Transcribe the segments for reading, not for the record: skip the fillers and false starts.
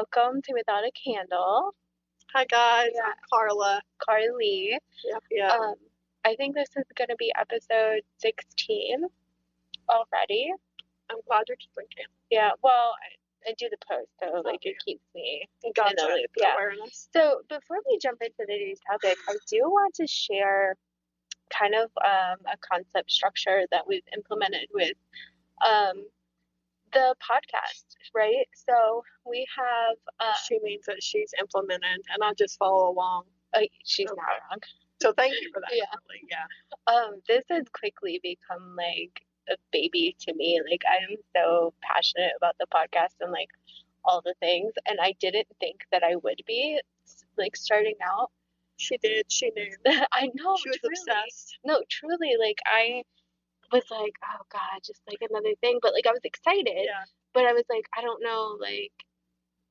Welcome to Without a Candle. Hi guys, I'm Carla. Karlie. Yep. I think this is going to be episode 16 already. I'm glad you're keeping count. Yeah, well, I do the post, so it keeps me in the loop. Yeah. Awareness. So before we jump into today's topic, I do want to share kind of a concept structure that we've implemented with the podcast, right? So we have... she means that she's implemented, and I just follow along. She's not wrong. So thank you for that. Yeah. This has quickly become like a baby to me. Like, I am so passionate about the podcast and like all the things, and I didn't think that I would be like starting out. She did. She knew. I know. She was obsessed. No, truly. Like, I was like, oh God, just like another thing. But like, I was excited. Yeah. But I was like, I don't know, like,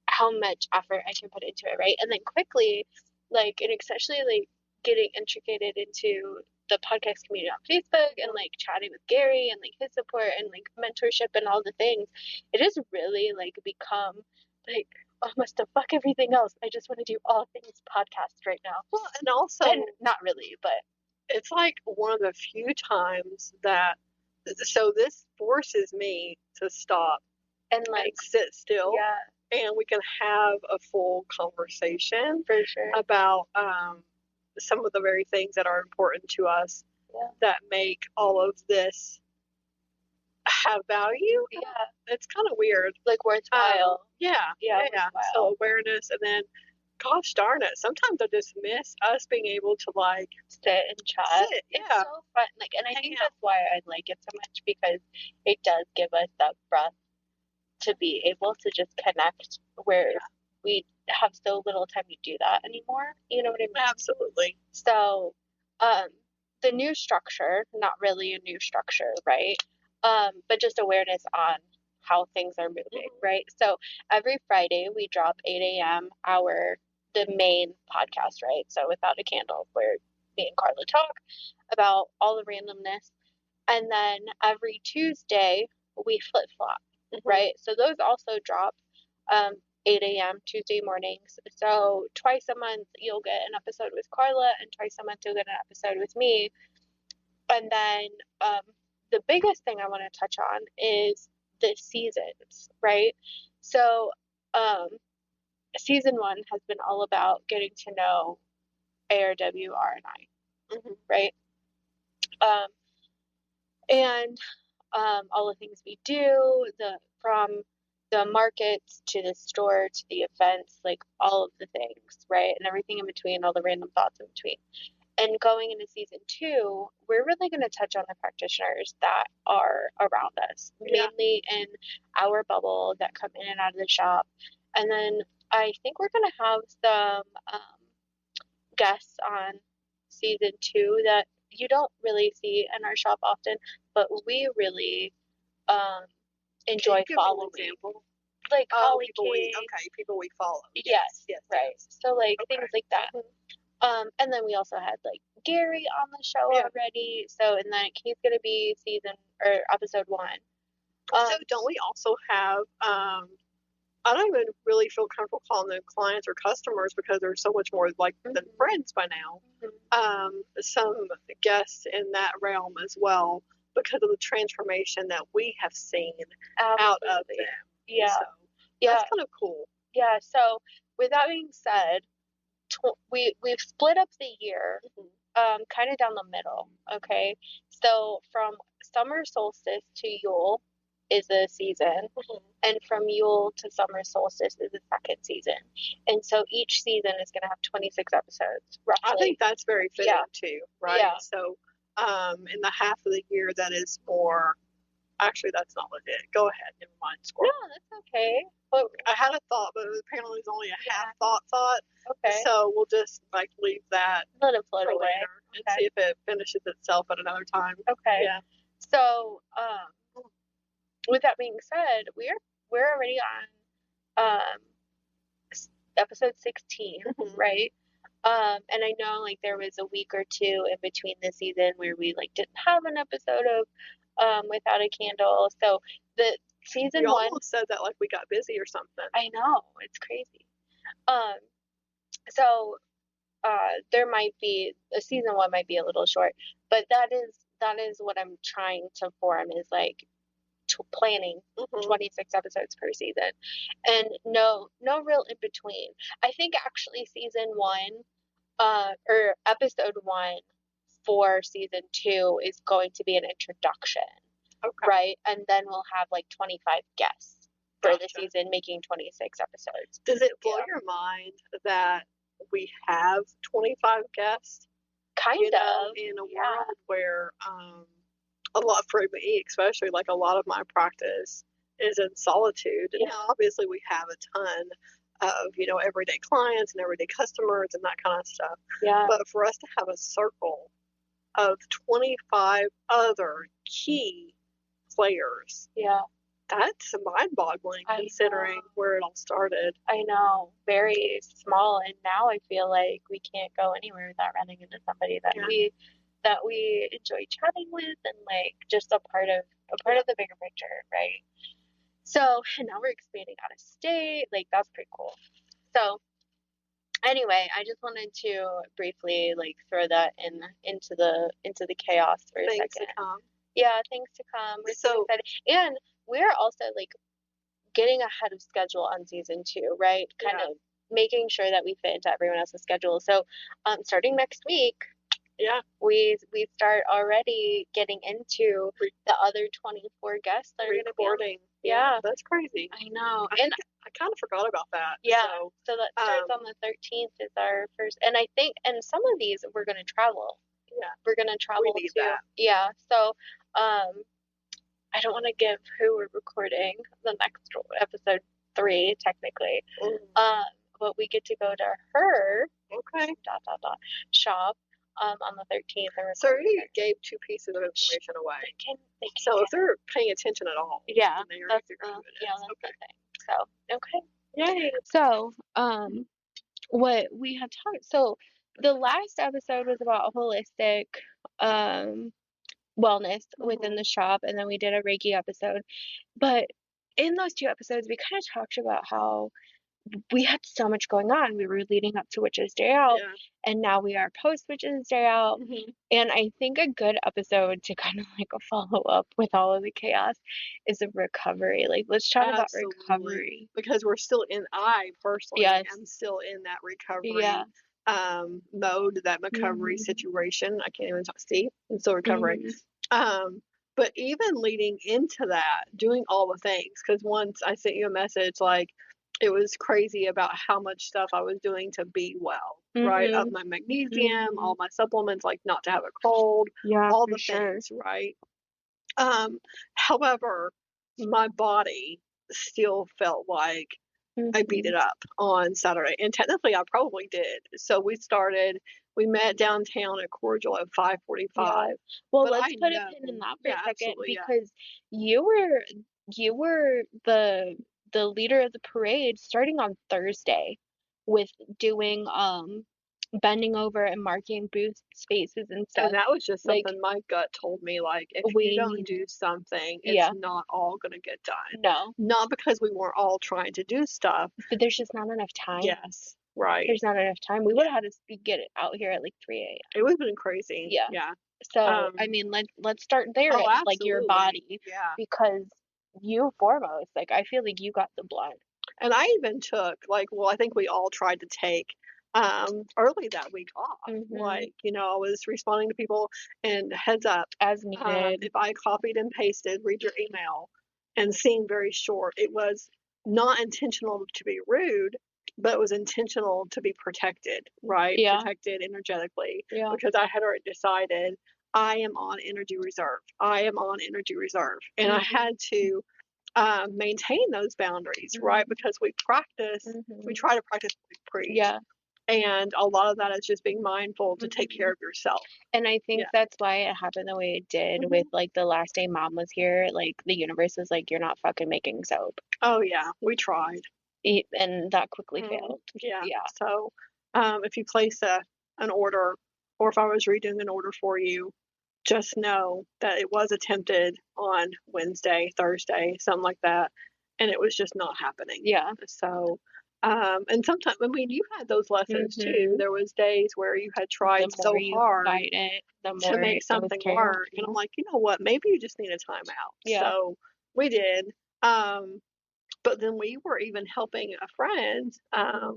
how much effort I can put into it, right? And then quickly, like, and especially like getting integrated into the podcast community on Facebook and like chatting with Gary and like his support and like mentorship and all the things, it has really like become like almost to fuck everything else. I just want to do all things podcast right now. Well, and also, and not really, but it's like one of the few times that, so this forces me to stop and like sit still. Yeah. And we can have a full conversation for sure about some of the very things that are important to us that make all of this have value. Yeah. It's kind of weird. Like worthwhile. Yeah. So awareness, and then, gosh darn it, sometimes I just miss us being able to like sit and chat. It's so fun. Like, and I think that's why I like it so much, because it does give us that breath to be able to just connect where we have so little time to do that anymore. You know what I mean? Absolutely. So, the new structure, not really a new structure, right? But just awareness on how things are moving, right? So every Friday we drop 8 a.m. the main podcast, right? So Without a Candle, where me and Carla talk about all the randomness. And then every Tuesday we flip-flop. Right? So those also drop 8 a.m. Tuesday mornings. So twice a month you'll get an episode with Carla, and twice a month you'll get an episode with me. And then the biggest thing I want to touch on is the seasons, right? So season 1 has been all about getting to know ARW-RIR and I, right? And all the things we do, from the markets to the store to the events, like all of the things, right? And everything in between, all the random thoughts in between. And going into season 2, we're really going to touch on the practitioners that are around us, mainly in our bubble that come in and out of the shop. And then I think we're going to have some guests on season 2 that you don't really see in our shop often, but we really enjoy following. Like people we follow. Yes, right. So like things like that. And then we also had like Gary on the show already. So, and then he's going to be episode 1. So don't we also have, I don't even really feel comfortable calling them clients or customers, because they're so much more like than friends by now. Some guests in that realm as well, because of the transformation that we have seen out of them. Yeah. So that's kind of cool. Yeah. So with that being said, we've split up the year kind of down the middle. Okay. So from summer solstice to Yule is a season, and from Yule to summer solstice is the second season. And so each season is going to have 26 episodes, roughly. I think that's very fitting too, right? Yeah. So in the half of the year that is more, actually that's not legit. Go ahead, never mind, squirrel. No, that's okay. But I had a thought, but apparently it was only a half thought. Okay. So we'll just like leave that, let it float away, and see if it finishes itself at another time. Okay. Yeah. So with that being said, we're already on episode 16, right? And I know like there was a week or two in between the season where we like didn't have an episode of Without a Candle. So season You one. almost said that like we got busy or something. I know, it's crazy. So there might be season one might be a little short, but that is what I'm trying to form is like planning 26 episodes per season, and no real in between. I think actually season one, or episode one for season two is going to be an introduction, right? And then we'll have like 25 guests for the season, making 26 episodes. Does it blow your mind that we have 25 guests? Kind of. In a world where a lot, for me especially, like a lot of my practice is in solitude. And now obviously we have a ton of, everyday clients and everyday customers and that kind of stuff. Yeah. But for us to have a circle of 25 other key players. Yeah. That's mind-boggling considering where it all started. I know, very small, and now I feel like we can't go anywhere without running into somebody that we enjoy chatting with, and like just a part of the bigger picture, right? So, and now we're expanding out of state, like that's pretty cool. So, anyway, I just wanted to briefly like throw that into the chaos for a second. To come. Yeah, things to come. We're so excited, and we're also like getting ahead of schedule on season two, right? Kind of making sure that we fit into everyone else's schedule. So, starting next week, we start already getting into the other 24 guests that are going to be on. Yeah, that's crazy. I know, and I kind of forgot about that. Yeah, so that starts on the 13th is our first, and I think, and some of these we're going to travel. Yeah, we're going to travel too. That. Yeah, so I don't want to give who we're recording the next episode 3 technically. But we get to go to her shop on the 13th. So you gave 2 pieces of information away. So if they're paying attention at all, that's the thing. So yay. So what we had talked. So the last episode was about holistic wellness within the shop, and then we did a Reiki episode. But in those 2 episodes, we kind of talked about how we had so much going on. We were leading up to Witches Day Out, and now we are post Witches Day Out. And I think a good episode to kind of like a follow up with all of the chaos is a recovery. Like, let's talk about recovery, because we're still in. I personally am still in that recovery mode, that recovery situation. I can't even talk. See, I'm still recovering. But even leading into that, doing all the things, because once I sent you a message, like, it was crazy about how much stuff I was doing to be well, right? Of my magnesium, all my supplements, like not to have a cold, all the things, right? However, my body still felt like I beat it up on Saturday, and technically I probably did. So we met downtown at Cordial at 5:45. Well, let's put a pin in that for a second, because you were the leader of the parade starting on Thursday with doing bending over and marking booth spaces and stuff. And that was just something my gut told me, like, if you don't do something, it's not all going to get done. No. Not because we weren't all trying to do stuff. But there's just not enough time. Yes, right. There's not enough time. We would have had to get it out here at like 3 a.m. It would have been crazy. Yeah. So, I mean, let's start there, like your body. Yeah. Because you foremost, like, I feel like you got the blood. And I even took, like, well, I think we all tried to take early that week off. Like, I was responding to people, and heads up, as needed. If I copied and pasted, read your email, and seemed very short, it was not intentional to be rude, but it was intentional to be protected, right? Protected energetically, because I had already decided I am on energy reserve. And I had to maintain those boundaries, right? Because we practice, we try to practice what we preach. Yeah. And a lot of that is just being mindful to take care of yourself. And I think that's why it happened the way it did with, like, the last day Mom was here. Like, the universe was like, you're not fucking making soap. Oh, yeah. We tried. And that quickly failed. Yeah. So, if you place an order, or if I was redoing an order for you, just know that it was attempted on Wednesday, Thursday, something like that, and it was just not happening. Yeah. So, and sometimes, I mean, you had those lessons too. There was days where you had tried so hard fight it, the to more make something work, and I'm like, you know what? Maybe you just need a timeout. Yeah. So we did. But then we were even helping a friend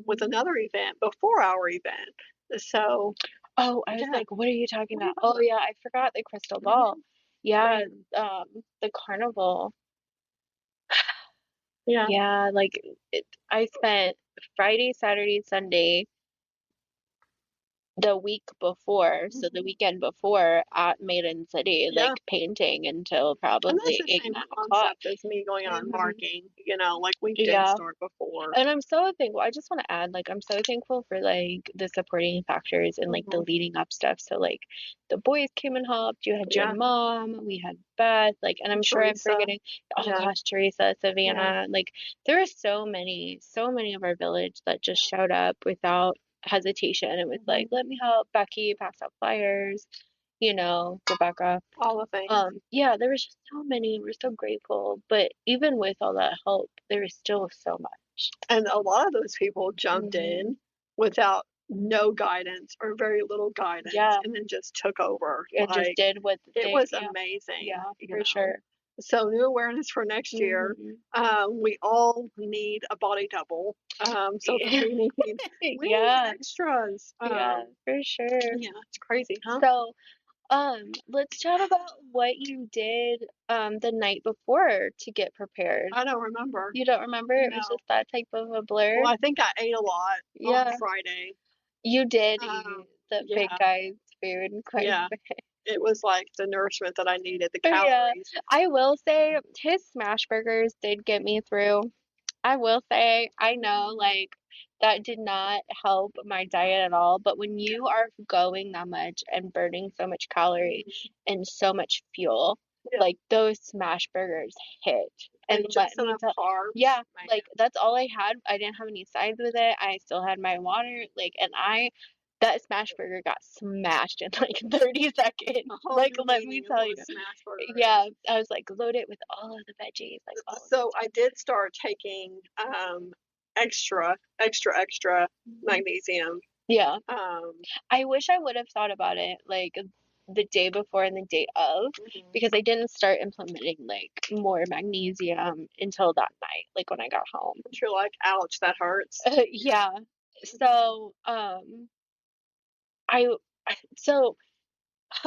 with another event before our event. So, Oh, I was yeah. like, what are you talking What are you about? Oh talking yeah, I forgot the crystal ball. Yeah, the carnival. Yeah. Yeah, like I spent Friday, Saturday, Sunday the week before, so the weekend before at Maiden City, Yeah. like painting until And probably that's the 8, same 9 o'clock. concept as me going out and marking, you know, like we did Yeah. start before. And I'm so thankful. I just want to add, like, I'm so thankful for like the supporting factors and like the leading up stuff. So like the boys came and helped. You had your Yeah. mom, we had Beth, like, and I'm sure I'm Teresa. forgetting. Oh Yeah. gosh, Teresa, Savannah, like there are so many of our village that just showed up without hesitation and was like, let me help. Becky pass out flyers, you know, Rebecca. All the things. Yeah, there was just so many. We're so grateful. But even with all that help, there is still so much. And a lot of those people jumped in without no guidance or very little guidance, and then just took over. And like, just did what it they, was amazing. Yeah, you for know. sure. So new awareness for next year. We all need a body double. So we need extras. Yeah, for sure. Yeah, it's crazy, huh? So, let's chat about what you did the night before to get prepared. I don't remember. You don't remember? It was just that type of a blur. Well, I think I ate a lot on Friday. You did eat the big guy's food quite a bit. It was like the nourishment that I needed, the calories. I will say his smash burgers did get me through. I will say, I know, like, that did not help my diet at all, but when you are going that much and burning so much calorie and so much fuel, like, those smash burgers hit. And just enough carbs. Yeah, like, that's all I had. I didn't have any sides with it. I still had my water, like, and that smash burger got smashed in like 30 seconds. Like, let me tell you. Yeah, I was like, load it with all of the veggies. Like, so I did start taking extra magnesium. Yeah. I wish I would have thought about it like the day before and the day of, because I didn't start implementing like more magnesium until that night, like when I got home. But you're like, ouch, that hurts. Yeah. So, I so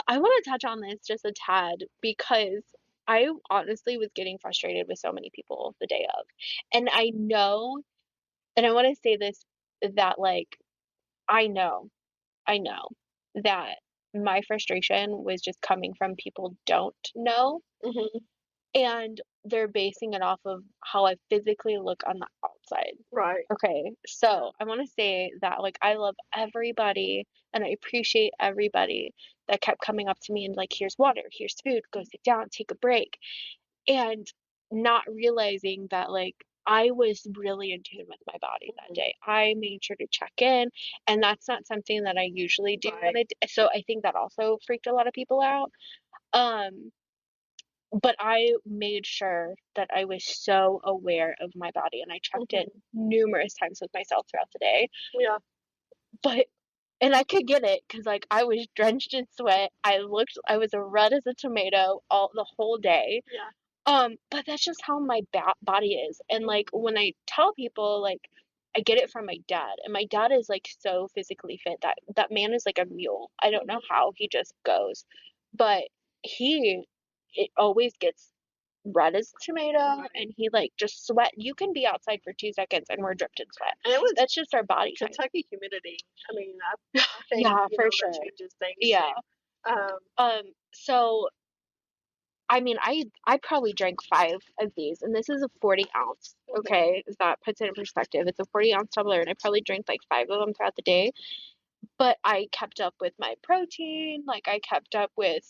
I want to touch on this just a tad because I honestly was getting frustrated with so many people the day of. And I know, and I want to say this, that like I know I know that my frustration was just coming from people don't know, and they're basing it off of how I physically look on the outside. Right. Okay. So I want to say that like I love everybody and I appreciate everybody that kept coming up to me and like, here's water, here's food, go sit down, take a break. And not realizing that like I was really in tune with my body that day. I made sure to check in, and that's not something that I usually do. So I think that also freaked a lot of people out. But I made sure that I was so aware of my body, and I checked in numerous times with myself throughout the day. Yeah. And I could get it because like I was drenched in sweat. I was red as a tomato the whole day. Yeah. But that's just how my body is. And like when I tell people, like I get it from my dad, and my dad is like so physically fit that man is like a mule. I don't know how he just goes, but it always gets red as tomato, and he like just sweat. You can be outside for 2 seconds and we're dripped in sweat. And that's just our body type. Kentucky humidity. I mean, I think yeah, for sure. that changes things. Yeah. So I mean, I probably drank 5 of these, and this is a 40 ounce. Okay, that puts it in perspective. It's a 40 ounce tumbler, and I probably drank like 5 of them throughout the day. But I kept up with my protein, like I kept up with,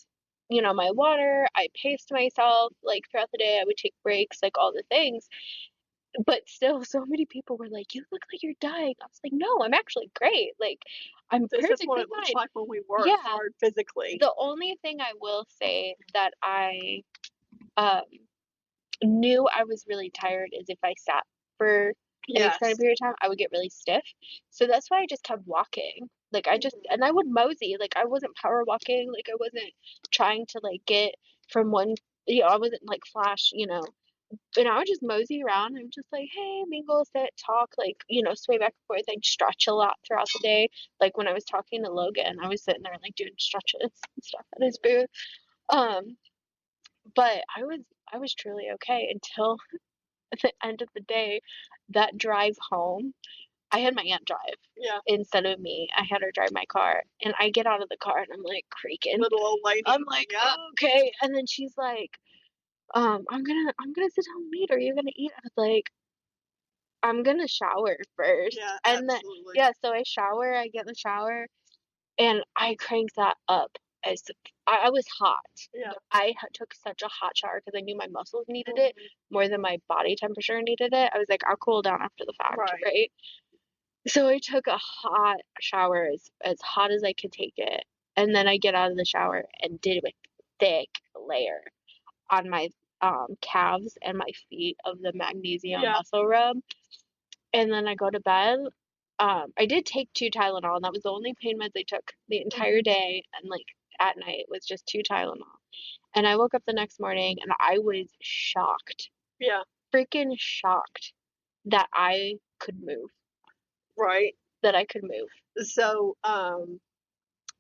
my water. I paced myself like throughout the day. I would take breaks, like all the things. but still, so many people were like, "You look like you're dying." I was like, "No, I'm actually great. Like, I'm This is what perfectly it looks fine." like when we work Yeah. hard physically. The only thing I will say that I um knew I was really tired is if I sat for an extended Yes. period of time, I would get really stiff. So that's why I just kept walking. Like I just and I would mosey. Like I wasn't power walking. Like I wasn't trying to like get from one, I wasn't like flash, and I would just mosey around and just like, hey, mingle, sit, talk, like, sway back and forth. I'd stretch a lot throughout the day. Like when I was talking to Logan, I was sitting there like doing stretches and stuff at his booth. Um, but I was truly okay until at the end of the day, that drive home, I had my aunt drive Yeah. instead of me. I had her drive my car, and I get out of the car and I'm like creaking. Little old lady. I'm like, Yeah. oh, okay. And then she's like, I'm gonna sit down and eat. Are you gonna eat? I was like, I'm gonna shower first. Yeah, And then absolutely. yeah, so I shower, I get in the shower, and I cranked that up as I was hot. Yeah. But I took such a hot shower because I knew my muscles needed it more than my body temperature needed it. I was like, I'll cool down after the fact, right? So I took a hot shower, as hot as I could take it. And then I get out of the shower and did a thick layer on my calves and my feet of the magnesium Yeah. muscle rub. And then I go to bed. I did take 2 Tylenol, and that was the only pain meds I took the entire day. And like at night was just 2 Tylenol. And I woke up the next morning and I was shocked, Yeah. freaking shocked that I could move, Right. that I could move. So,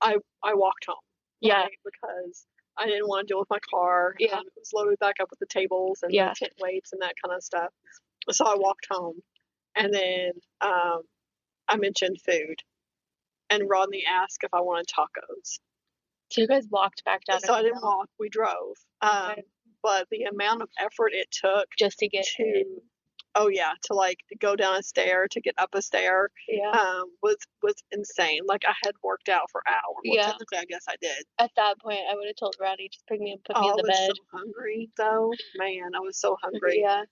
I walked home. Yeah. Right, because I didn't want to deal with my car. Yeah. It was loaded back up with the tables and Yeah. the tent weights and that kind of stuff. So I walked home, and then I mentioned food, and Rodney asked if I wanted tacos. So you guys walked back down So I the didn't hill walk; we drove. Okay. But the amount of effort it took just to get in. oh yeah, to like go down a stair, to get up a stair, Yeah. was insane. Like I had worked out for hours. Well, Yeah. technically, I guess I did. At that point, I would have told Rodney, just pick me up, put me Oh, in I the was bed. so hungry though. Man, I was so hungry. Yeah.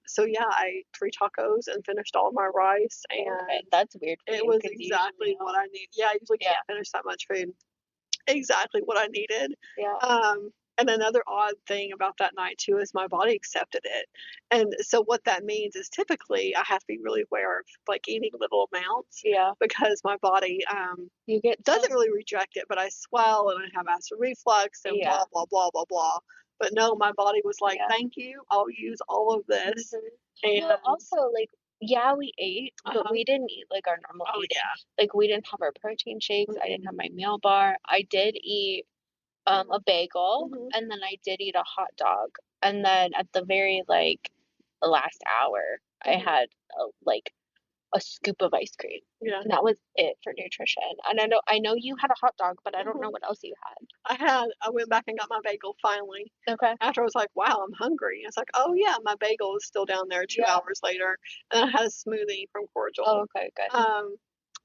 So yeah, I ate 3 tacos and finished all my rice, and Okay, that's weird for it you was 'cause exactly usually what I need. Yeah, I usually Yeah. can't finish that much food. Exactly what I needed. Yeah. And another odd thing about that night too is my body accepted it. And so what that means is typically I have to be really aware of like eating little amounts Yeah. because my body You get doesn't really reject it, but I swell and I have acid reflux and Yeah. blah blah blah blah blah. But no, my body was like, Yeah. thank you, I'll use all of this. And Well, also, like, yeah, we ate, but we didn't eat like our normal oh eating. yeah, Like, we didn't have our protein shakes. I didn't have my meal bar. I did eat a bagel, and then I did eat a hot dog. And then at the very, like, last hour, I had, like, a scoop of ice cream. yeah. And that was it for nutrition. And I know you had a hot dog, but I don't know what else you had. I went back and got my bagel finally. Okay. After I was like, wow, I'm hungry. I was like, oh yeah, my bagel is still down there 2 Yeah. hours later. And I had a smoothie from Cordial. Oh, okay, good.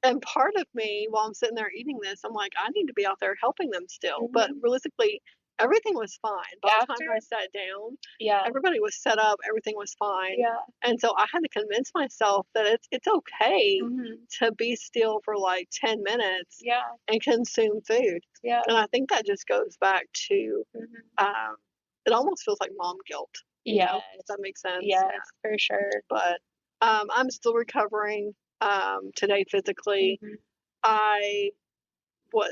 And part of me, while I'm sitting there eating this, I'm like, I need to be out there helping them still. But realistically, everything was fine. By the time I sat down, Yeah. everybody was set up, everything was fine. Yeah. And so I had to convince myself that it's okay to be still for like 10 minutes Yeah. and consume food. Yeah. And I think that just goes back to it almost feels like mom guilt. You know, if that makes sense. Yes, Yeah. for sure. But I'm still recovering today physically. What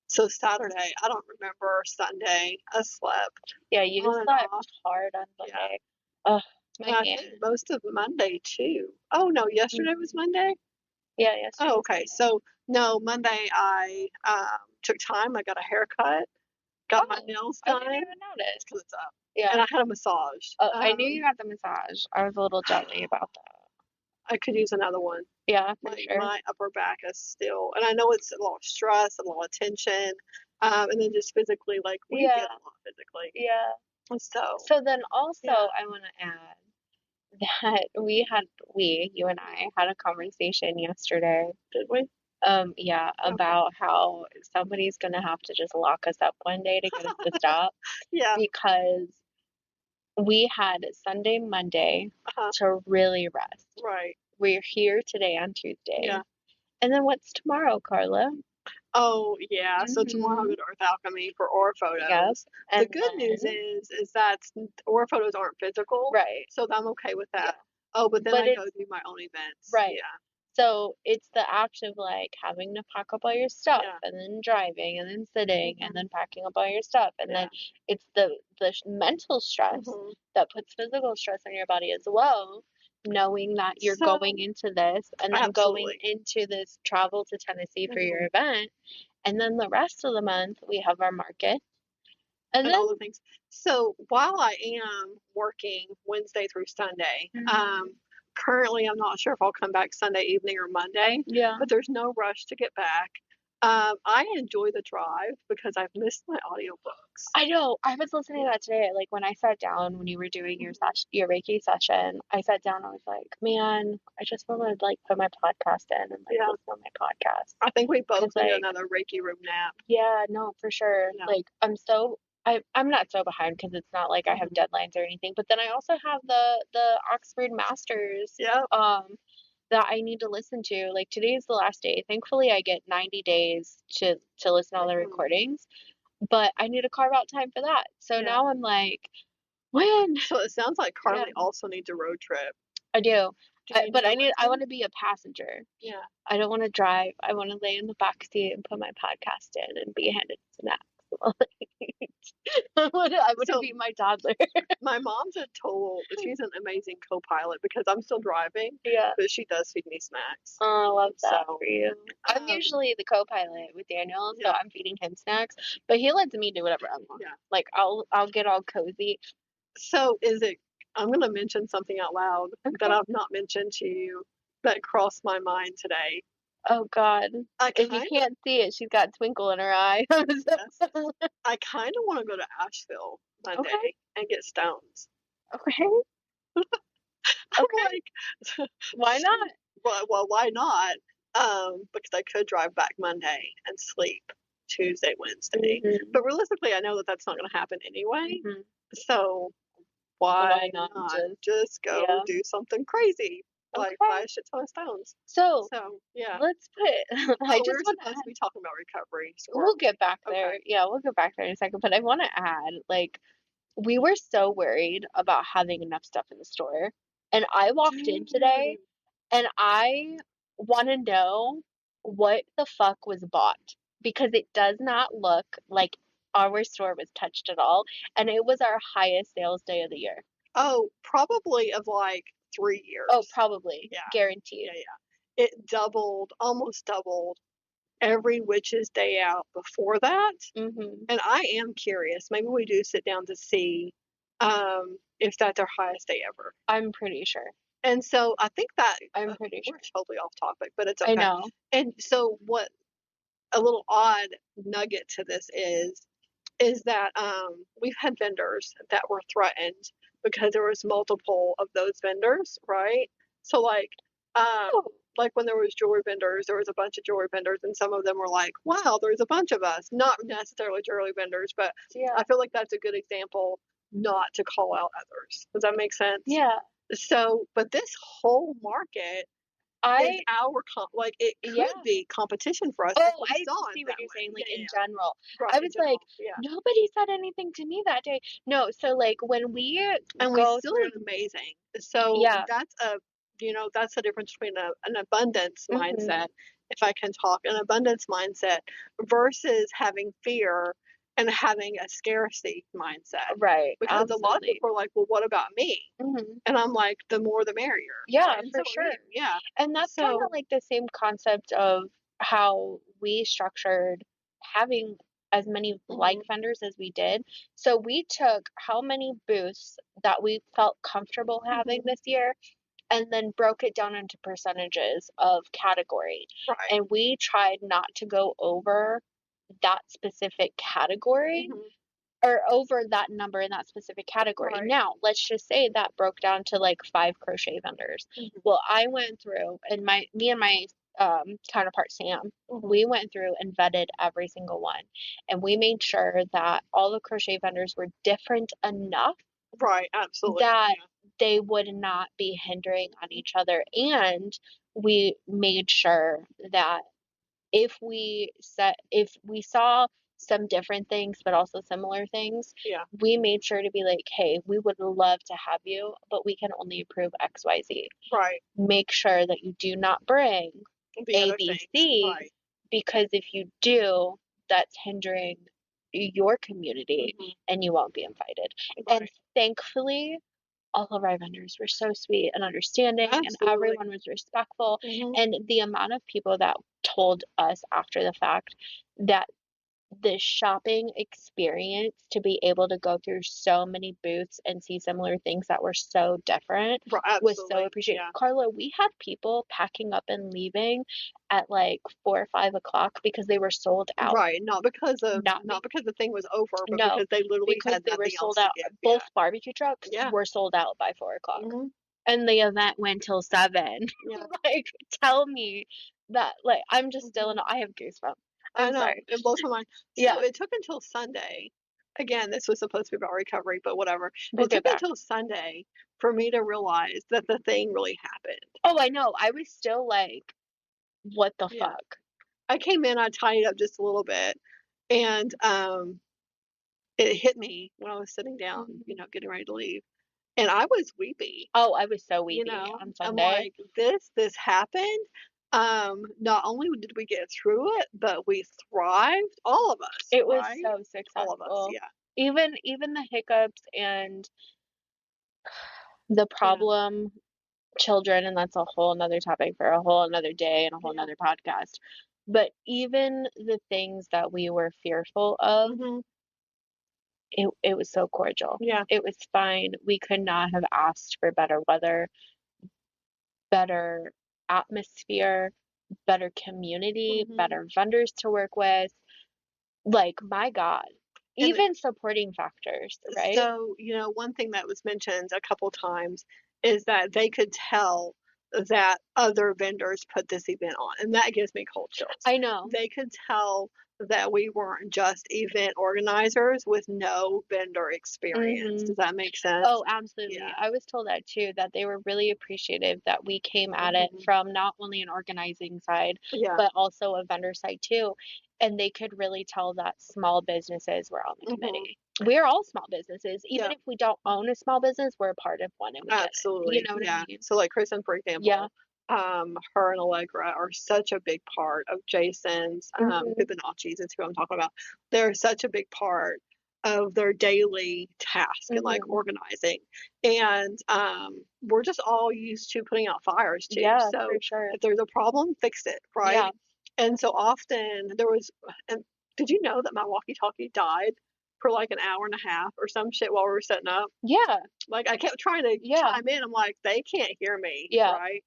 so Saturday, I don't remember. Sunday, I slept. Yeah, you on and slept off. hard on Yeah. Monday. Ugh, my And I hand. think most of Monday too. Oh no, yesterday was Monday? Yeah, yesterday. Oh, okay. So no, Monday I took time. I got a haircut, got my nails I done didn't even notice. because it's up, Yeah. and I had a massage. I knew you had the massage. I was a little jelly about that. I could use another one. Yeah, for Like sure. my upper back is still, and I know it's a lot of stress, a lot of tension, and then just physically, like we get a lot physically. Yeah. So then also yeah. I want to add that you and I had a conversation yesterday. Did we? Yeah, about how somebody's gonna have to just lock us up one day to get us to stop. Yeah. Because we had Sunday, Monday to really rest. Right. We're here today on Tuesday. Yeah. And then what's tomorrow, Carla? Oh, yeah. So tomorrow I'll go to Earth Alchemy for aura photos. Yep. The good news is that aura photos aren't physical. Right. So I'm okay with that. Oh, but then I go do my own events. Right. Yeah. So it's the act of like having to pack up all your stuff and then driving and then sitting and then packing up all your stuff. And then it's the mental stress that puts physical stress on your body as well, knowing that you're going into this and then going into this travel to Tennessee for your event. And then the rest of the month we have our market. And then all the things. So while I am working Wednesday through Sunday, currently I'm not sure if I'll come back Sunday evening or Monday. Yeah. But there's no rush to get back. I enjoy the drive because I've missed my audiobooks. I know. I was listening to that today. Like when I sat down when you were doing your Reiki session, I sat down. I was like, man, I just want to like put my podcast in and like listen to my podcast. I think we both need another Reiki room nap. Yeah, no, for sure. Yeah. Like I'm not so behind because it's not like I have deadlines or anything. But then I also have the Oxford Masters. Yeah. That I need to listen to. Like today's the last day. Thankfully, I get 90 days to listen to all the recordings, but I need to carve out time for that. So now I'm like, when? So it sounds like Karlie also needs a road trip. I do. But I want to be a passenger. Yeah. I don't want to drive. I want to lay in the back seat and put my podcast in and be handed snacks. I want to be my toddler. My mom's she's an amazing co-pilot because I'm still driving. Yeah. But she does feed me snacks. Oh, I love that for you. I'm usually the co-pilot with Daniel, so I'm feeding him snacks, but he lets me do whatever I want. Yeah. Like I'll get all cozy. So I'm going to mention something out loud that I've not mentioned to you that crossed my mind today. Oh God! If you can't see it, she's got a twinkle in her eye. I kind of want to go to Asheville Monday and get stones. Okay. Okay. Like, why not? Well, why not? Because I could drive back Monday and sleep Tuesday, Wednesday. But realistically, I know that that's not going to happen anyway. So why not just go do something crazy? Like buy a shit ton of stones. So yeah. Let's put. I just want to be talking about recovery. We'll get back there. Okay. Yeah, we'll get back there in a second. But I want to add, like, we were so worried about having enough stuff in the store, and I walked in today, and I want to know what the fuck was bought because it does not look like our store was touched at all, and it was our highest sales day of the year. Oh, probably of like 3 years. Oh, probably. Yeah. Guaranteed. Yeah. It almost doubled every witch's day out before that. And I am curious. Maybe we do sit down to see if that's our highest day ever. I'm pretty sure. And so I think that I'm pretty sure. We're totally off topic, but it's okay. I know. And so what a little odd nugget to this is that we've had vendors that were threatened because there was multiple of those vendors, right? So like when there was jewelry vendors, there was a bunch of jewelry vendors, and some of them were like, wow, there's a bunch of us. Not necessarily jewelry vendors, but I feel like that's a good example not to call out others. Does that make sense? Yeah. So, but this whole market is it could be competition for us. Oh, I see what you're saying, like in general. Right, I was like, nobody said anything to me that day. No, so like when we still look amazing. So that's the difference between an abundance mindset, if I can talk, an abundance mindset versus having fear and having a scarcity mindset. Right. Because a lot of people are like, well, what about me? And I'm like, the more the merrier. Yeah, for sure. Yeah. And that's kind of like the same concept of how we structured having as many like vendors as we did. So we took how many booths that we felt comfortable having this year and then broke it down into percentages of category. Right. And we tried not to go over that specific category or over that number in that specific category. Right. Now, let's just say that broke down to like 5 crochet vendors. Well, I went through and me and my counterpart Sam, we went through and vetted every single one, and we made sure that all the crochet vendors were different enough Right, absolutely. that Yeah. they would not be hindering on each other. And we made sure that if we saw some different things but also similar things, Yeah. we made sure to be like, hey, we would love to have you, but we can only approve XYZ. Right. Make sure that you do not bring The other things. ABC, Right. because if you do, that's hindering your community Mhm. and you won't be invited. And Right. thankfully, all of our vendors were so sweet and understanding, and Absolutely. everyone was respectful. Mhm. And the amount of people that told us after the fact that the shopping experience, to be able to go through so many booths and see similar things that were so different, Right, was so absolutely. appreciated. Yeah. Carla, we had people packing up and leaving at like 4 or 5 o'clock because they were sold out. Right. Not Not because the thing was over, but No, because they literally because had they were nothing else sold to out. give. Both Yeah. barbecue trucks Yeah. were sold out by 4 o'clock. Mhm. And the event went till 7. Yeah. Like, tell me that, like, I'm just still in Mhm. I have goosebumps. I I'm know, sorry. it blows my mind. So Yeah, it took until Sunday. Again, this was supposed to be about recovery, but whatever. we'll It get took back. until Sunday for me to realize that the thing really happened. Oh, I know. I was still like, "What the Yeah. fuck?" I came in, I tidied up just a little bit, and it hit me when I was sitting down, Mhm. getting ready to leave. And I was weepy, Oh, I was so weepy on I'm Sunday. like, this happened. Not only did we get through it, but we thrived, all of us, It was right? so All of us, successful. yeah. Even the hiccups and the Yeah. problem children, and that's a whole 'nother topic for a whole another day and a whole Yeah. 'nother podcast. But even the things that we were fearful of, Mhm. it was so cordial. Yeah. It was fine. We could not have asked for better weather, better atmosphere, better community, Mhm. better vendors to work with. Like, my God. And Even supporting factors, right? so, one thing that was mentioned a couple times is that they could tell that other vendors put this event on, and that gives me cold chills. I know. They could tell that we weren't just event organizers with no vendor experience. Mhm. Does that make sense? Oh, absolutely. Yeah. I was told that too, that they were really appreciative that we came at it Mhm. from not only an organizing side, Yeah. but also a vendor side too. And they could really tell that small businesses were on the Mhm. committee. We're all small businesses. Even Yeah. if we don't own a small business, we're a part of one and we get it. You Absolutely, know what I yeah. mean? So, like Kristen, for Yeah. example, her and Allegra are such a big part of Jason's, Hmm. Fibonacci's is who I'm talking about. They're such a big part of their daily task and like Hmm. organizing. And we're just all used to putting out fires too. Yeah, for So sure. if there's a problem, fix it, Yeah. right? And so often there was, and did you know that my walkie-talkie died for like an hour and a half or some shit while we were setting up? Yeah. Like, I kept trying to Yeah. chime in, I'm like, "They can't hear me," Yeah. right?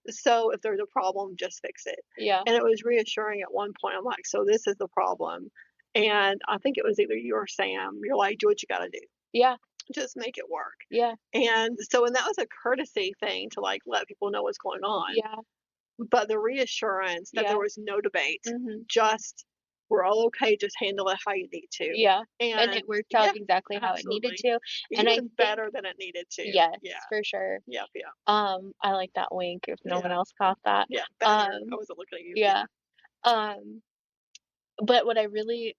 So, if there's a problem, just fix it. Yeah. And it was reassuring at one point, I'm like, "So this is the problem." And I think it was either you or Sam, you're like, "Do what you gotta do. Yeah. Just make it work." Yeah. And that was a courtesy thing to, like, let people know what's going on, Yeah. but the reassurance that there Yeah. was no debate, Hmm. just, "We're all okay, just handle it how you need to." Yeah. And And it worked yeah, out exactly how it needed absolutely. to. And I Even think, better than it needed to. yes, Yeah. for sure. Yep, yep. I like that wink if no one Yeah, else caught that. yeah, better. I Um, wasn't looking at you. Yeah. yeah. Um, but what I really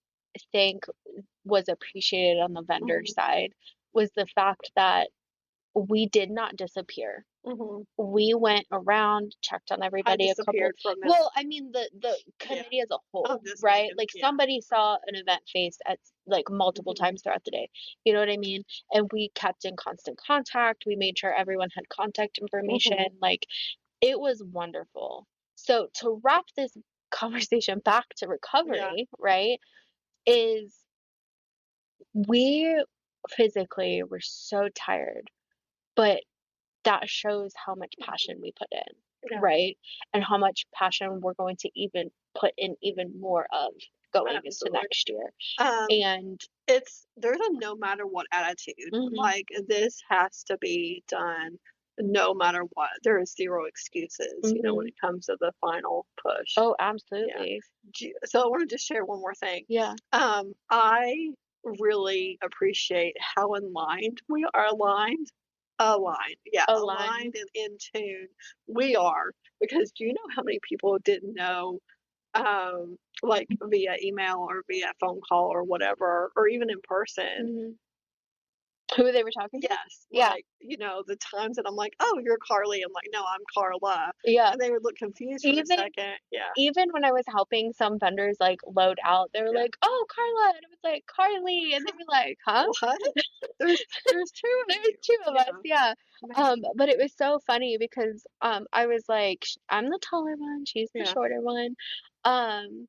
think was appreciated on the vendor Mhm, side was the fact that we did not disappear. mhm. We went around, checked on I everybody a couple. disappeared for a minute. Well, I mean the Yeah, committee as a I'm whole, just right? making. Like Yeah. somebody saw an event face at like multiple Mhm, times throughout the day. You know what I mean? And we kept in constant contact. We made sure everyone had contact information. mhm. Like it was wonderful. So to wrap this conversation back to Yeah, recovery, right? Is we physically were so tired, but that shows how much passion we put in, yeah, right? And how much passion we're going to even put in even more of going into absolutely. next year. Um, And there's a no matter what attitude. mhm, Like, this has to be done no matter what. There is zero excuses, when mhm. it comes to the final push. Oh, Yeah. absolutely. So I wanted to share one more thing. Yeah. I really appreciate how aligned we are aligned, yeah, aligned Aligned. and in tune we are, because do you know how many people didn't know, like, via email or via phone call or whatever, or even in person. Mhm. Who they were talking to? Yes, Yeah. like, the times that I'm like, "Oh, you're Carly." I'm like, "No, I'm Carla." Yeah. And they would look confused for a Even second. Yeah. even when I was helping some vendors, like, load out, they were Yeah. like, "Oh, Carla," and I was like, "Carly," and they were like, "Huh?" What? There's 2 of There was you. 2 of us, Yeah. yeah. Man. But it was so funny because, I was like, I'm the taller one, she's the Yeah. shorter one." And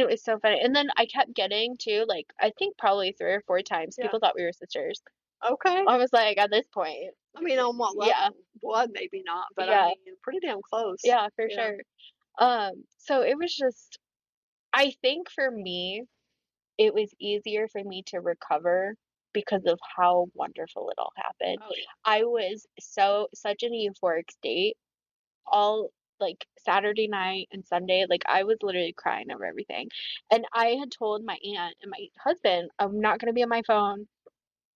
it was so funny, and then I kept getting too, like, I think probably 3 or 4 times, Yeah. people thought we were sisters. Okay. I was like, at this point, I mean, on what yeah, level? Blood, maybe not, but I yeah, mean, pretty damn close. yeah, for Yeah. sure. So it was just I think for me, it was easier for me to recover because of how wonderful it all happened. Oh, yeah. I was such in a euphoric state all like Saturday night and Sunday, like I was literally crying over everything. And I had told my aunt and my husband, I'm not gonna be on my phone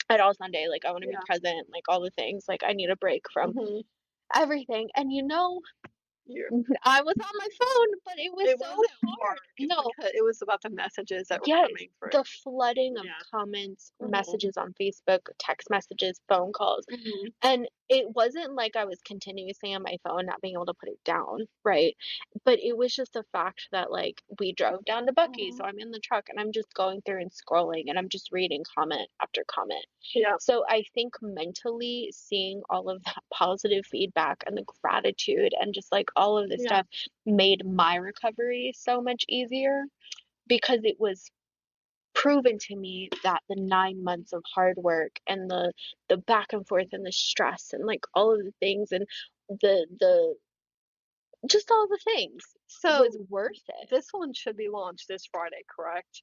at all Sunday. Like I want to be Yeah. present, like all the things. Like I need a break from Mhm. everything. And You're I was on my phone, but it was It so wasn't hard. work No, because it was about the messages that were yes, coming through. the flooding of Yeah. comments, Mhm. messages on Facebook, text messages, phone calls. Mhm. And it wasn't like I was continuously on my phone, not being able to put it down, right? But it was just the fact that like we drove down to Bucky's, so Mhm. I'm in the truck and I'm just going through and scrolling and I'm just reading comment after comment. Yeah. So I think mentally seeing all of that positive feedback and the gratitude and just like all of this Yeah. stuff made my recovery so much easier because it was proven to me that the 9 months of hard work and the back and forth and the stress and like all of the things and the just all the things was So worth it. this one should be launched this Friday, correct?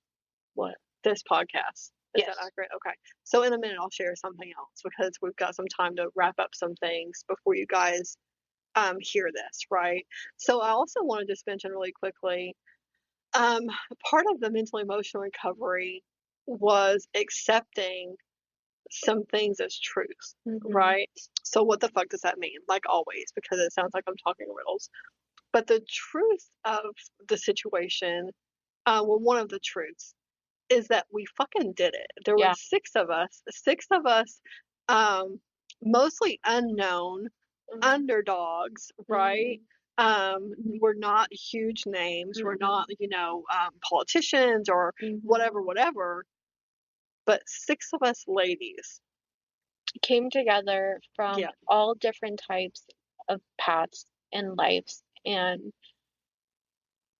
What? This podcast. Is that Yes. accurate? Okay. So in a minute I'll share something else because we've got some time to wrap up some things before you guys hear this, right? So I also want to just mention really quickly, um, part of the mental emotional recovery was accepting some things as truth, Mhm. right? So what the fuck does that mean? Like always, because it sounds like I'm talking riddles. But the truth of the situation, well, one of the truths is that we fucking did it. There were Yeah. six of us, um, mostly unknown Mhm. underdogs, right? Mhm. We're not huge names. We're Mhm. not, politicians or Mhm. whatever. But six of us ladies, Came together from yeah. all different types of paths and lives and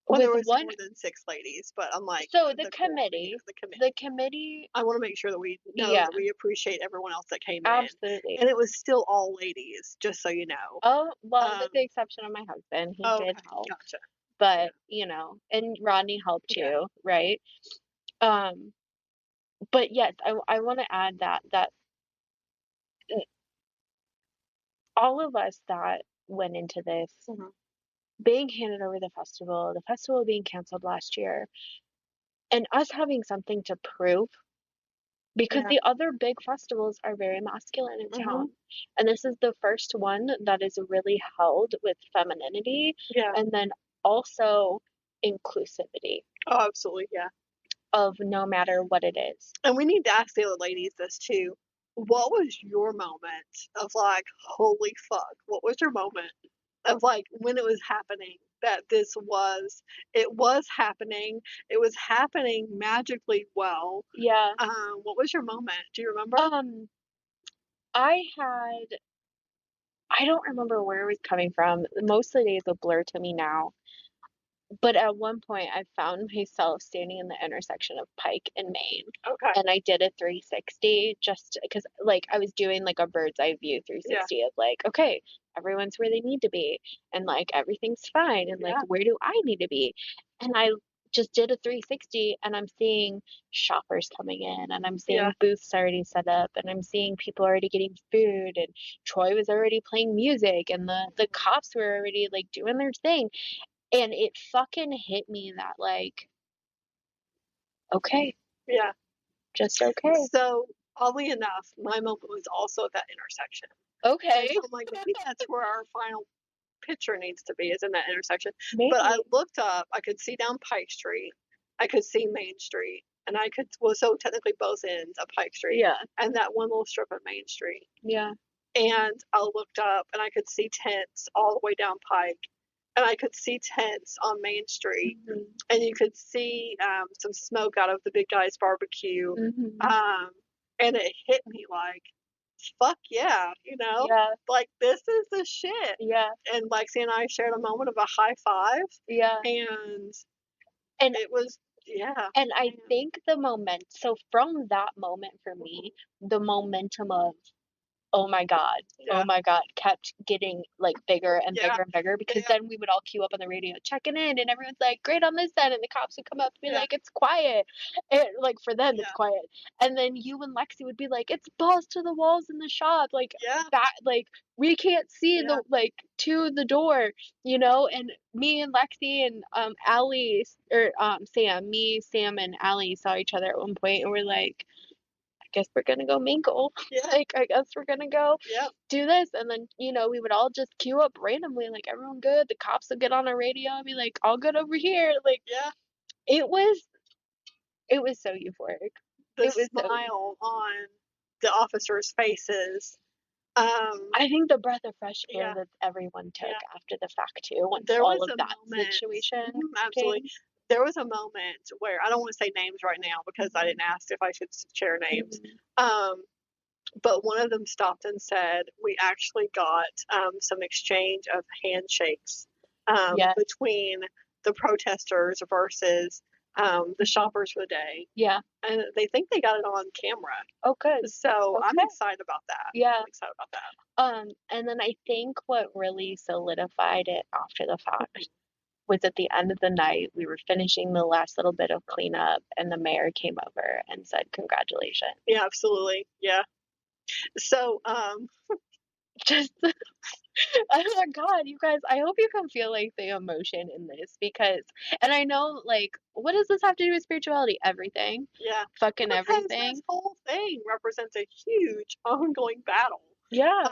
Well, there with was one more than six ladies, but I'm like so the the core, committee the committee. the committee I want to make sure that we know yeah, that we appreciate everyone else that came in, absolutely. and it was still all ladies, just so you know. Oh, well, with the Um, exception of my husband, he did okay, help, gotcha. Yeah, but, and Rodney helped yeah. too, right? Um, but yes, I wanna add that all of us that went into this Mhm. being handed over the festival being canceled last year, and us having something to prove because Yeah. the other big festivals are very masculine in Mhm. town, and this is the first one that is really held with femininity Yeah. and then also inclusivity Oh, absolutely. Yeah. of no matter what it is. And we need to ask the other ladies this too. What was your moment of like, holy fuck? What was your moment of like when it was happening? That it was happening. It was happening magically well. Yeah. What was your moment? Do you remember? Um, I had I don't remember where it was coming from. Most of the days a blur to me now. But at one point, I found myself standing in the intersection of Pike and Main, Okay. and I did a 360 just because, like, I was doing like a bird's eye view Yeah. 360 of like, okay, everyone's where they need to be, and like everything's fine, and like, Yeah. where do I need to be? And I just did a 360, and I'm seeing shoppers coming in, and I'm Yeah. seeing booths already set up, and I'm seeing people already getting food, and Troy was already playing music, and the cops were already like doing their thing. And it fucking hit me that, like, okay, Yeah. just okay. So, oddly enough, my moment was also at that intersection. Okay. So I'm like, maybe that's where our final picture needs to be, is in that intersection. Maybe. But I looked up, I could see down Pike Street, I could see Main Street, and I could, well, so technically both ends of Pike Street. Yeah. And that one little strip of Main Street. Yeah. And I looked up and I could see tents all the way down Pike. And I could see tents on Main Street. Mm-hmm. And you could see some smoke out of the big guy's barbecue. Mm-hmm. And it hit me like, fuck yeah, you know? Yeah. Like, this is the shit. Yeah. And Lexi and I shared a moment of a high five. Yeah. And it was, yeah. And I think so from that moment for me, the momentum of, oh my God, kept getting like bigger and bigger and bigger, because then we would all queue up on the radio checking in, and everyone's like, great on this end, and the cops would come up and be like, it's quiet. Like for them, it's quiet. And then you and Lexi would be like, it's balls to the walls in the shop. Like that, like we can't see the like to the door, you know? And me and Lexi and Allie or Sam and Allie saw each other at one point, and we're like, guess we're gonna go mingle. Like, I guess we're gonna go do this. And then, you know, we would all just queue up randomly, like, everyone good. The cops would get on our radio and be like, all good over here. Like, it was so euphoric. The smile on the officers' faces. I think the breath of fresh air that everyone took after the fact too, once there all of that situation absolutely came. There was a moment where, I don't want to say names right now because I didn't ask if I should share names. But one of them stopped and said, we actually got some exchange of handshakes between the protesters versus the shoppers for the day. Yeah. And they think they got it on camera. Oh, good. So I'm excited about that. Yeah. I'm excited about that. And then I think what really solidified it after the fact was at the end of the night, we were finishing the last little bit of cleanup, and the mayor came over and said, congratulations. Yeah, absolutely. Yeah. So, just, oh my God, you guys, I hope you can feel like the emotion in this, because, and I know, like, what does this have to do with spirituality? Everything. Yeah. Fucking everything. This whole thing represents a huge ongoing battle. Yeah.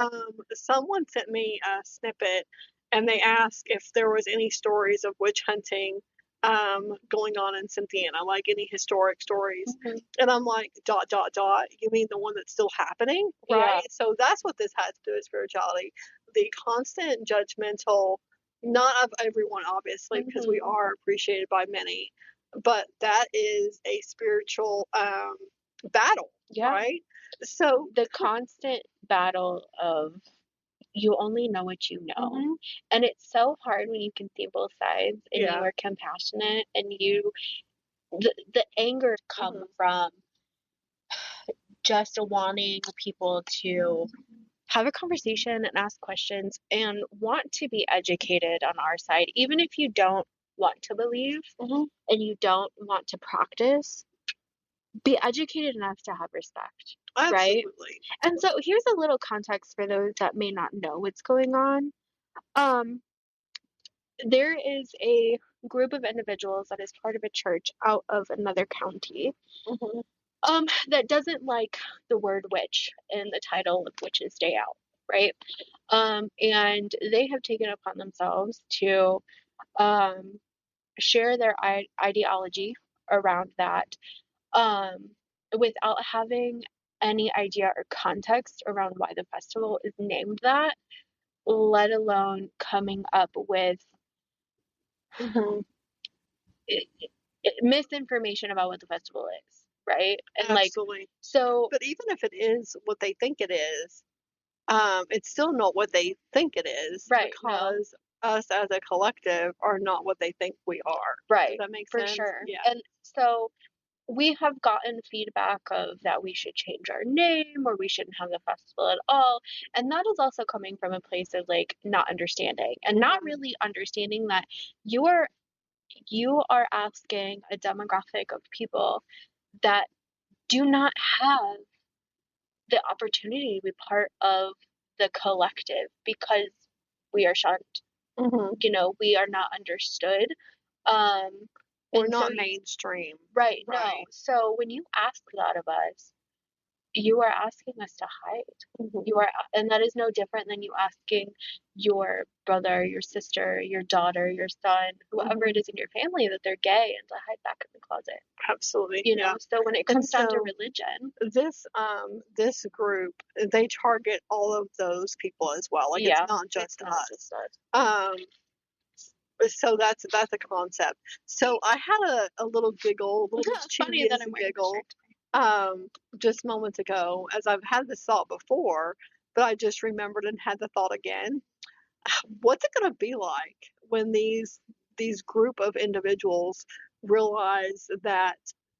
Someone sent me a snippet, and they asked if there was any stories of witch hunting going on in Cynthiana, like any historic stories. And I'm like, ... You mean the one that's still happening? Right? So that's what this has to do with spirituality. The constant judgmental, not of everyone, obviously, because we are appreciated by many, but that is a spiritual battle, right? So the constant battle of, you only know what you know. And it's so hard when you can see both sides, and you are compassionate, and the anger come from just wanting people to have a conversation and ask questions and want to be educated on our side, even if you don't want to believe and you don't want to practice. Be educated enough to have respect. Absolutely. Right? And so here's a little context for those that may not know what's going on. There is a group of individuals that is part of a church out of another county that doesn't like the word witch in the title of Witches Day Out, right? And they have taken upon themselves to share their ideology around that, without having any idea or context around why the festival is named that, let alone coming up with misinformation about what the festival is, right? And absolutely. But even if it is what they think it is, it's still not what they think it is, right? Because us as a collective are not what they think we are. Right. Does that make sense? For sure. Yeah. And so we have gotten feedback of that we should change our name, or we shouldn't have the festival at all. And that is also coming from a place of like not understanding and not really understanding that you are asking a demographic of people that do not have the opportunity to be part of the collective because we are shunned. You know, we are not understood. We're not mainstream. Right, no. So when you ask that of us, you are asking us to hide. You are, and that is no different than you asking your brother, your sister, your daughter, your son, whoever it is in your family that they're gay and to hide back in the closet. Absolutely. You know, so when it comes down to religion, this group, they target all of those people as well. Like it's not just us. So that's a concept. So I had a little giggle, a little mischievous giggle, just moments ago, as I've had this thought before, but I just remembered and had the thought again. What's it going to be like when these group of individuals realize that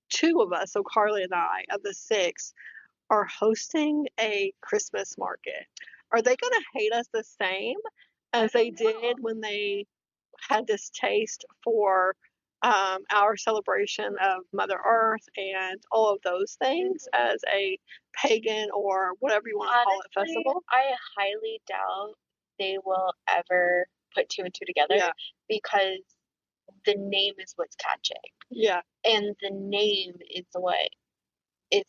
two of us, so Karlie and I, of the 6, are hosting a Christmas market? Are they going to hate us the same as they did when they had this taste for our celebration of Mother Earth and all of those things as a pagan or whatever you want to call it festival? I highly doubt they will ever put 2 and 2 together because the name is what's catching. Yeah. And the name is what is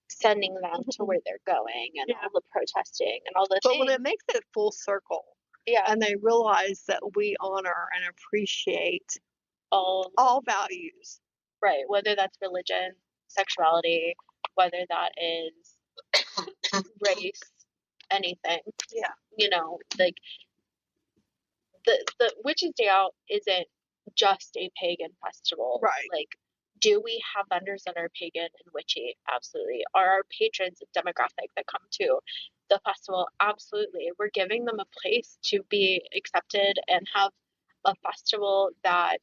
sending them to where they're going and all the protesting and all the things. But when it makes it full circle, and they realize that we honor and appreciate all values. Right, whether that's religion, sexuality, whether that is race, anything. Yeah. You know, like the Witches' Day Out isn't just a pagan festival. Right. Like, do we have vendors that are pagan and witchy? Absolutely. Are our patrons a demographic that come to the festival? Absolutely. We're giving them a place to be accepted and have a festival that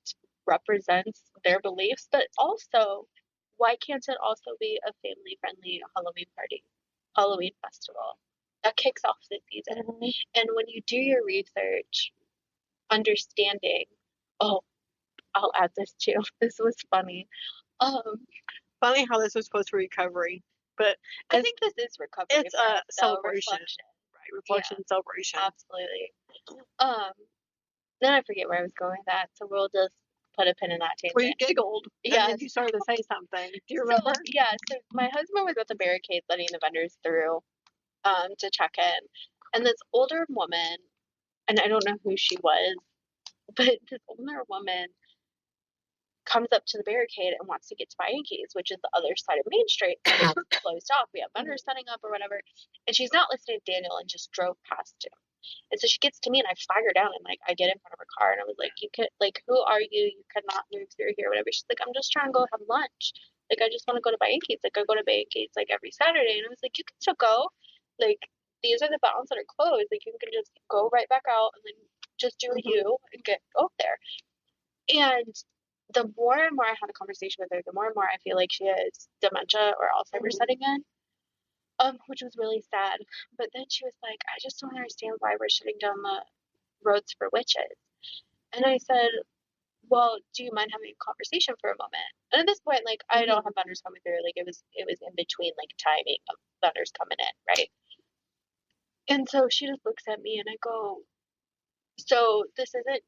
represents their beliefs, but also, why can't it also be a family-friendly Halloween party, Halloween festival that kicks off the season? And when you do your research, understanding, oh, I'll add this too. This was funny. Funny how this was supposed to be recovery, but I think this is recovery. It's a celebration, reflection. Right? Reflection, celebration. Absolutely. Then I forget where I was going with that, so we'll just put a pin in that tangent. Well, you giggled, and then you started to say something. Do you remember? So my husband was at the barricade letting the vendors through, to check in, and this older woman, and I don't know who she was, but this older woman comes up to the barricade and wants to get to my Yankees, which is the other side of Main Street. And it's closed off. We have vendors setting up or whatever. And she's not listening to Daniel and just drove past him. And so she gets to me and I flag her down and like I get in front of her car and I was like, you could like, who are you? You cannot move through here, whatever. She's like, I'm just trying to go have lunch. Like I just want to go to my Yankees. Like I go to my Yankees like every Saturday. And I was like, you can still go. Like these are the bounds that are closed. Like you can just go right back out and then just do you and go there. And the more and more I had a conversation with her, the more and more I feel like she has dementia or Alzheimer's setting in, which was really sad. But then she was like, I just don't understand why we're shutting down the roads for witches. And I said, well, do you mind having a conversation for a moment? And at this point, like, I don't have vendors coming through. Like, it was in between, like, timing of vendors coming in, right? And so she just looks at me and I go, so this isn't,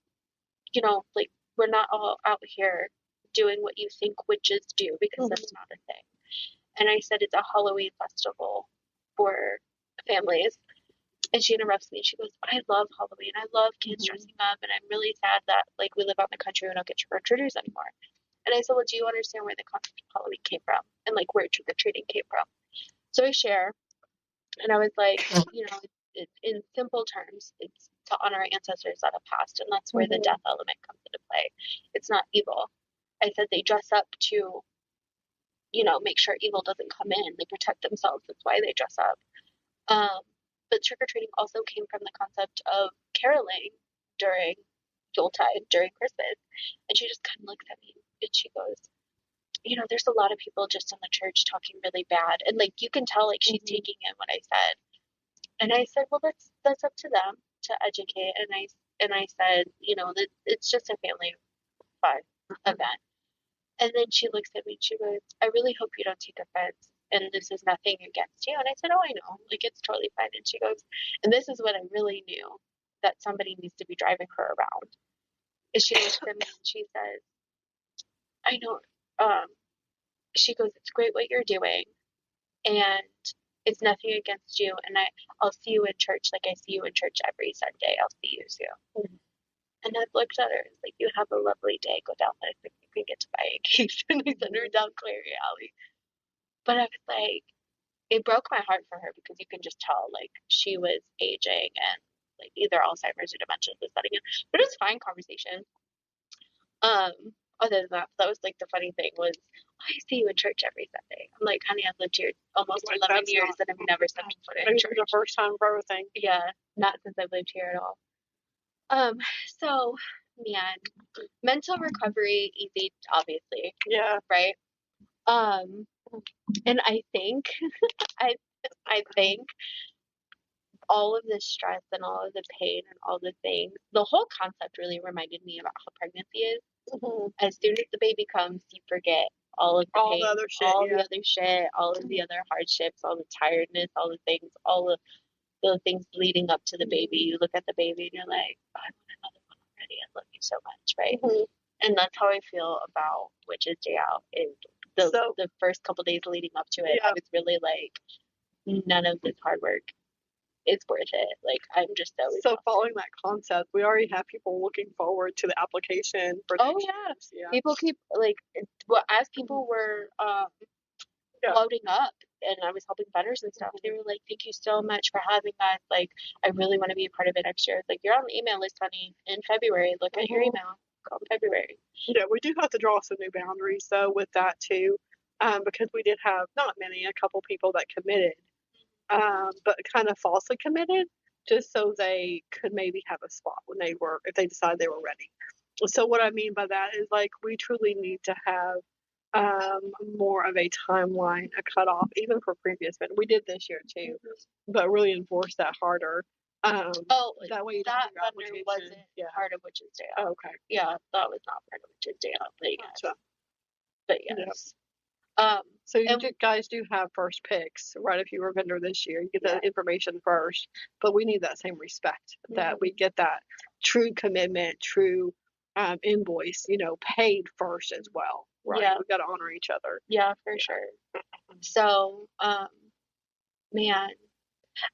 like, we're not all out here doing what you think witches do because that's not a thing. And I said, it's a Halloween festival for families. And she interrupts me and she goes, I love Halloween. I love kids dressing up. And I'm really sad that, like, we live out in the country and we don't get trick-or-treaters anymore. And I said, well, do you understand where the concept of Halloween came from? And, like, where trick-or-treating came from? So I share. And I was like, in simple terms, it's to honor our ancestors that have passed, and that's where the death element comes into play. It's not evil. I said they dress up to, make sure evil doesn't come in. They protect themselves. That's why they dress up. But trick-or-treating also came from the concept of caroling during Yuletide, during Christmas. And she just kind of looks at me and she goes, there's a lot of people just in the church talking really bad. And, like, you can tell, like, she's taking in what I said. And I said, well, that's up to them to educate. And I said, that it's just a family fun event. And then she looks at me and she goes, I really hope you don't take offense. And this is nothing against you. And I said, oh, I know. Like, it's totally fine. And she goes, and this is what I really knew, that somebody needs to be driving her around. And she looks at me and she says, I know, she goes, it's great what you're doing, and it's nothing against you, and I'll see you in church like I see you in church every Sunday. I'll see you soon. Mhm. And I looked at her and was like, you have a lovely day. Go down there. You can get to buy a cake. And I sent her down Clary Alley. But I was like, it broke my heart for her because you can just tell, like, she was aging and, like, either Alzheimer's or dementia was setting in. But it was fine conversation. Um, Other than that, that was, like, the funny thing was, I see you in church every Sunday. I'm like, honey, I've lived here almost Like, 11 that's years not, and I've never stepped foot in maybe church. the first time for everything. Yeah, not since I've lived here at all. So, man, mental recovery, easy, obviously, Yeah. right? And I think, I, I think all of the stress and all of the pain and all the things, the whole concept really reminded me about how pregnancy is. Mm-hmm. As soon as the baby comes, you forget all of the All pain, the other shit. all Yeah. the other shit, all of the other hardships, all the tiredness, all the things, all of the things leading up to the baby. You look at the baby and you're like, oh, I want another one already. I love you so much, right? Mm-hmm. And that's how I feel about Witch's Day Out. Is the first couple days leading up to it, Yeah. I was really like, none of this hard work is worth it. Like, I'm just so exhausted. Following that concept, we already have people looking forward to the application for next year's. Yeah. People keep like, well, as people were loading up and I was helping vendors and stuff, they were like, thank you so much for having us. Like, I really want to be a part of it next year. It's like, you're on the email list, honey, in February. Look at your email. Go in February. Yeah, we do have to draw some new boundaries though with that too, because we did have not many, a couple people that committed, but kind of falsely committed, just so they could maybe have a spot when they were, if they decided they were ready. So what I mean by that is like we truly need to have more of a timeline, a cutoff, even for previous events. We did this year too, but really enforce that harder. That way you don't that do your vendor wasn't part of Witch's Day Out. Oh, okay. Yeah, that was not part of Witch's Day Out, but yes. Gotcha. But yes. So you guys do have first picks, right? If you were a vendor this year, you get the information first, but we need that same respect that we get that true commitment, true invoice, paid first as well, right? Yeah. We got to honor each other. Yeah, for sure. So, man,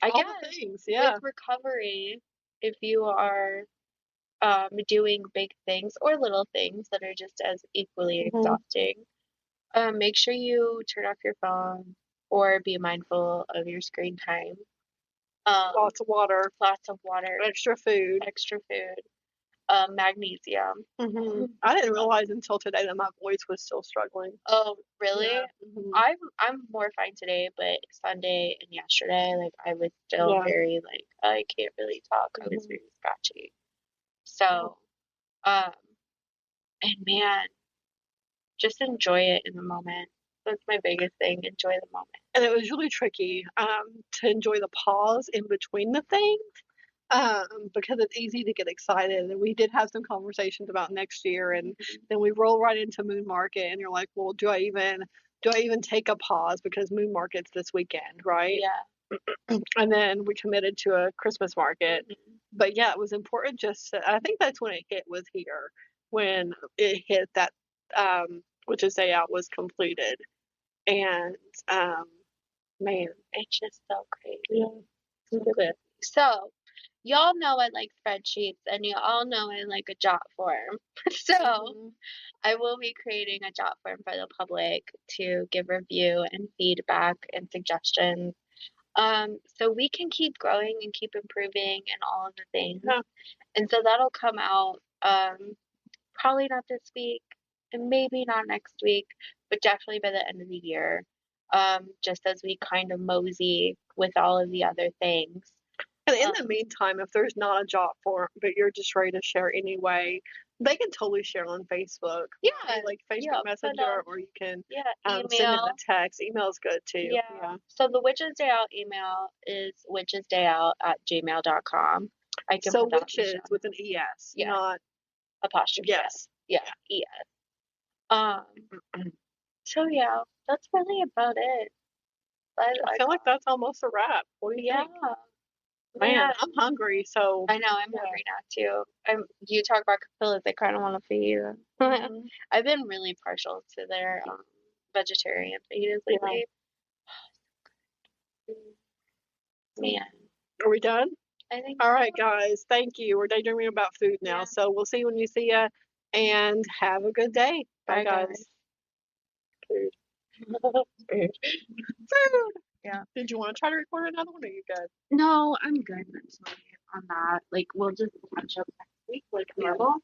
I All guess the things, yeah. with recovery, if you are doing big things or little things that are just as equally exhausting, make sure you turn off your phone or be mindful of your screen time. Lots of water. Extra food. Magnesium. I didn't realize until today that my voice was still struggling. Oh, really? Yeah. I'm more fine today, but Sunday and yesterday, like, I was still very like, I can't really talk. I was very scratchy. So, and man, just enjoy it in the moment. That's my biggest thing. Enjoy the moment. And it was really tricky to enjoy the pause in between the things. Because it's easy to get excited, and we did have some conversations about next year, and then we roll right into Moon Market, and you're like, well, do I even take a pause because Moon Market's this weekend, right? Yeah. And then we committed to a Christmas market, but yeah, it was important. I think that's when it hit, was here when it hit that Witch's Day Out was completed, and man, it's just so crazy. Yeah. So, y'all know I like spreadsheets, and you all know I like a jot form. So, I will be creating a jot form for the public to give review and feedback and suggestions. So we can keep growing and keep improving and all of the things. Yeah. And so that'll come out probably not this week, and maybe not next week, but definitely by the end of the year. Just as we kind of mosey with all of the other things. And in the meantime, if there's not a jot form, but you're just ready to share anyway, they can totally share on Facebook. Yeah. Like Facebook Messenger, or you can email. send in a text. Email is good too. Yeah. So the Witch's Day Out email is witchesdayout@gmail.com. I can put that witches with an ES, not apostrophe. Yes. Yeah, ES. So yeah, that's really about it. I feel like that's almost a wrap. What do you think? Man, Yeah. I'm hungry, so I know, I'm hungry now too. You talk about capillas, I kind of want to feed. I've been really partial to their vegetarian fajitas lately. Man, are we done? I think All so. right, guys. Thank you. We're daydreaming about food now, Yeah. so we'll see you when you see ya, and have a good day. Bye, Bye, guys. guys. Food. Food. Food. Yeah. Did you want to try to record another one, or are you good? No, I'm good mentally on that. Like, we'll just catch up next week like normal.